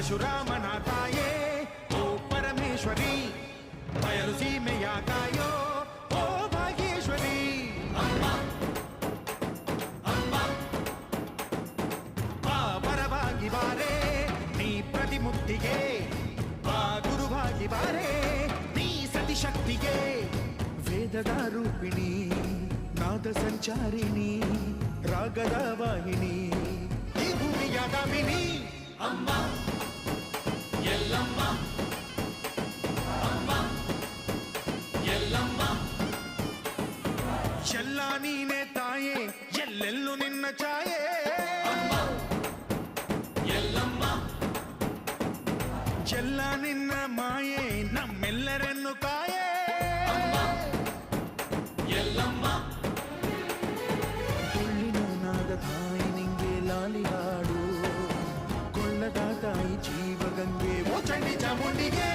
ಪರಶುರಾಮನ ತಾಯೇ ಓ ಪರಮೇಶ್ವರಿ, ಬಯಲು ಸೀಮೆಯ ಕಾಯೋ ಓ ಭಾಗ್ಯೇಶ್ವರಿ. ಅಮ್ಮ ಅಮ್ಮ ಬಾ ಪರವಾಗಿ ಬಾರೆ ನೀ ಪ್ರತಿಮುಕ್ತಿಗೆ, ಬಾ ಗುರುವಾಗಿ ಬಾರೆ ನೀ ಸತಿಶಕ್ತಿಗೆ. ವೇದದ ರೂಪಿಣಿ, ನಾದ ಸಂಚಾರಿಣಿ, ರಾಗದ ವಾಹಿನಿ, ಈ ಭೂಮಿಯ ದಾಮಿನಿ. ಅಮ್ಮ ಎಲ್ಲಮ್ಮ, ಅಮ್ಮ ಎಲ್ಲಮ್ಮ, ಎಲ್ಲ ನೀನೆ ತಾಯೇ, ಎಲ್ಲೆಲ್ಲೂ ನಿನ್ನ ಛಾಯೆ. ಅಮ್ಮ ಎಲ್ಲಮ್ಮ, ಎಲ್ಲ ನಿನ್ನ ಮಾಯೆ ನಮ್ಮೆಲ್ಲರನ್ನು ಕಾಯೆ. ಅಮ್ಮ ಎಲ್ಲಮ್ಮ, ಕೊಳ್ಳಿನಾದ ತಾಯಿ ನಿಂಗೆ ಲಾಲಿ ಹಾಡು, ಕೊಳ್ಳದ ತಾಯಿ ಜೀವಗಂಗೆ ಓ ಚಂಡಿ ಚಾಮುಂಡಿಗೆ.